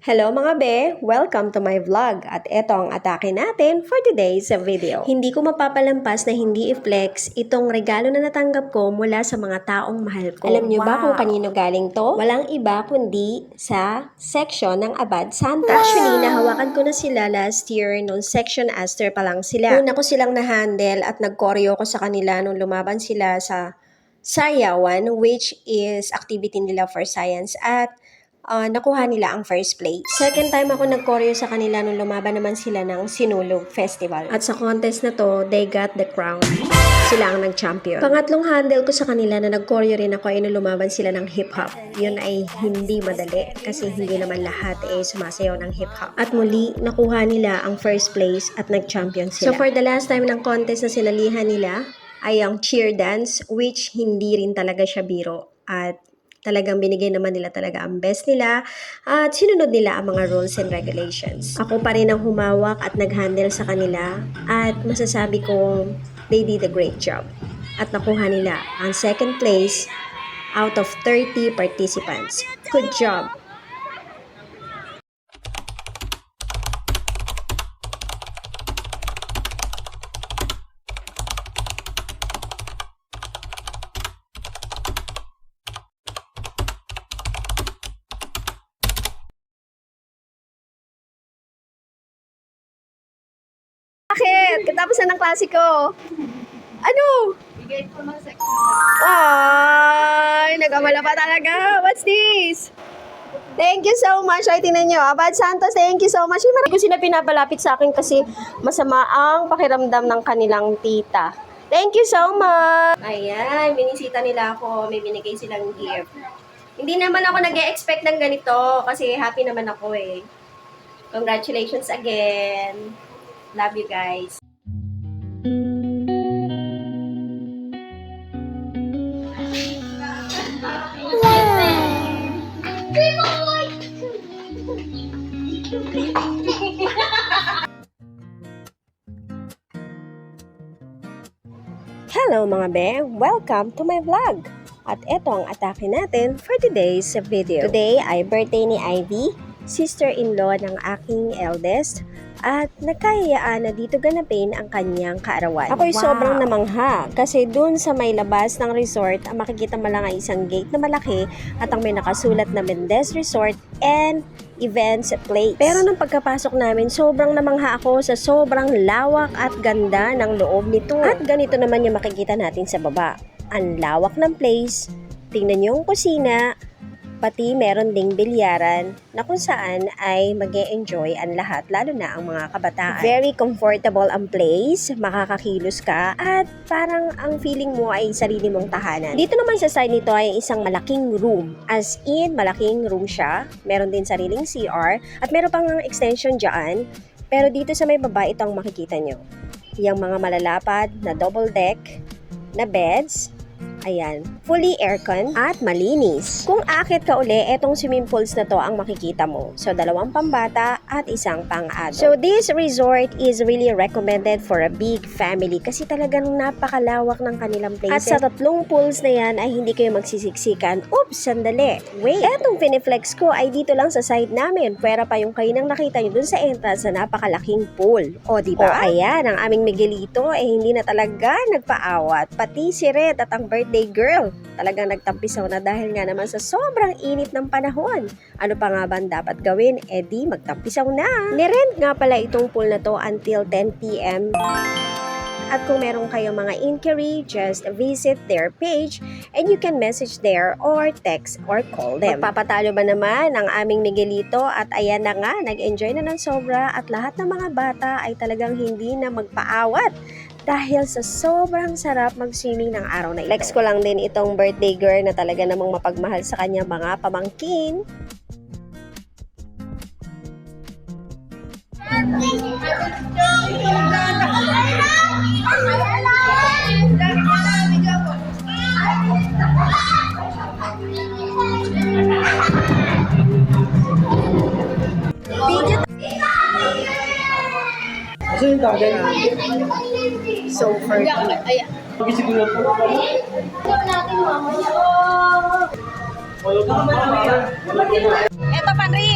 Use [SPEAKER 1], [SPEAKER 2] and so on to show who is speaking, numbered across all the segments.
[SPEAKER 1] Hello mga be! Welcome to my vlog at eto ang atake natin for today's video. Hindi ko mapapalampas na hindi i-flex itong regalo na natanggap ko mula sa mga taong mahal ko. Alam niyo ba kung kanino galing to? Walang iba kundi sa section ng Abad Santa. Actually, nahawakan ko na sila last year nung section Aster pa lang sila. Una ko silang na-handle at nag-choreo ko sa kanila nung lumaban sila sa Sayawan, which is activity nila for science, at nakuha nila ang first place. Second time ako nag-choreo sa kanila nung lumaban naman sila ng Sinulog Festival. At sa contest na to, they got the crown. Sila ang nag-champion. Pangatlong handle ko sa kanila na nag-choreo rin ako ay nung lumaban sila ng hip-hop. Yun ay hindi madali kasi hindi naman lahat ay sumasayaw ng hip-hop. At muli, nakuha nila ang first place at nag-champion sila. So for the last time ng contest na sinalihan nila, ay ang cheer dance, which hindi rin talaga siya biro. At talagang binigay naman nila talaga ang best nila at sinunod nila ang mga rules and regulations. Ako pa rin ang humawak at nag-handle sa kanila at masasabi kong they did a great job. At nakuha nila ang second place out of 30 participants. Good job! Bakit? Katapos na ng klase ko. Ano?
[SPEAKER 2] Bigay ko ng section.
[SPEAKER 1] Ay, nag-abala pa talaga. What's this? Thank you so much. Ay, tingnan nyo. Abad Santos, thank you so much. Hindi ko sila pinapalapit sa akin kasi masama ang pakiramdam ng kanilang tita. Thank you so much. Ayan, binisita nila ako. May binigay silang gift. Hindi naman ako nag-e-expect ng ganito kasi happy naman ako eh. Congratulations again. Love you guys. Hello mga be! Welcome to my vlog! At eto ang atake natin for today's video. Today ay birthday ni Ivy, sister-in-law ng aking eldest, at nagkayayaan na dito ganapin ang kanyang kaarawan. Ako'y sobrang namangha kasi dun sa may labas ng resort, makikita mo lang ang isang gate na malaki at ang may nakasulat na Mendez Resort and Events Place. Pero nung pagkapasok namin, sobrang namangha ako sa sobrang lawak at ganda ng loob nito. At ganito naman yung makikita natin sa baba. Ang lawak ng place, tingnan nyo yung kusina, pati meron ding bilyaran na kung saan ay mag-e-enjoy ang lahat, lalo na ang mga kabataan. Very comfortable ang place, makakakilos ka, at parang ang feeling mo ay sarili mong tahanan. Dito naman sa side nito ay isang malaking room. As in, malaking room siya. Meron din sariling CR at meron pang extension dyan. Pero dito sa may baba, ito ang makikita nyo. Yung mga malalapad na double deck na beds. Ayan, fully aircon at malinis. Kung akit ka uli, etong swimming pools na to ang makikita mo. So, 2 pambata at 1 pang-adult. So, this resort is really recommended for a big family kasi talagang napakalawak ng kanilang place. At sa 3 pools na yan ay hindi kayo magsisiksikan. Oops, sandali. Wait, etong piniflex ko ay dito lang sa side namin. Pwera pa yung kayo nang nakita nyo dun sa entrance na napakalaking pool. O, diba? O, ayan, ang aming Miguelito ay hindi na talaga nagpaawat. Pati si Red at ang birthday girl, talagang nagtampisaw na dahil nga naman sa sobrang init ng panahon. Ano pa nga ba dapat gawin? Eh di, magtampisaw na. Nirent nga pala itong pool na to until 10 p.m. At kung meron kayong mga inquiry, just visit their page and you can message there or text or call them. Magpapatalo ba naman ang aming Miguelito? At ayan na nga, nag-enjoy na ng sobra at lahat ng mga bata ay talagang hindi na magpaawat dahil sa sobrang sarap mag-swimming ng araw na ito. Flex ko lang din itong birthday girl na talaga namang mapagmahal sa kanya mga pamangkin. Video.
[SPEAKER 3] Kasi yung tagay.
[SPEAKER 1] So, for
[SPEAKER 3] Pag-isiguro po.
[SPEAKER 2] Ito, Panri!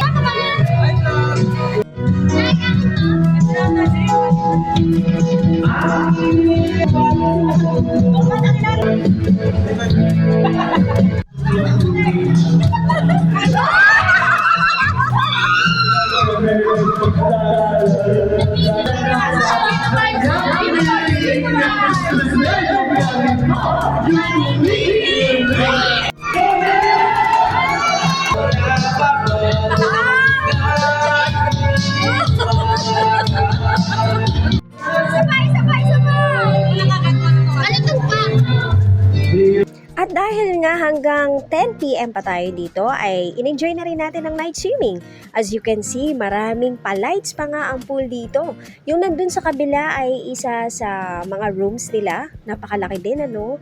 [SPEAKER 1] At dahil nga hanggang 10 p.m. pa tayo dito, ay in-enjoy na rin natin ang night swimming. As you can see, maraming pa-lights pa nga ang pool dito. Yung nandun sa kabila ay isa sa mga rooms nila. Napakalaki din, ano?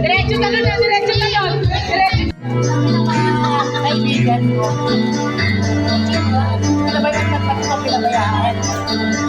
[SPEAKER 2] Diretso ka nun, diretso ka nun. Kaibigan ko. Ano ba yung nagpapit ko pinabayaan?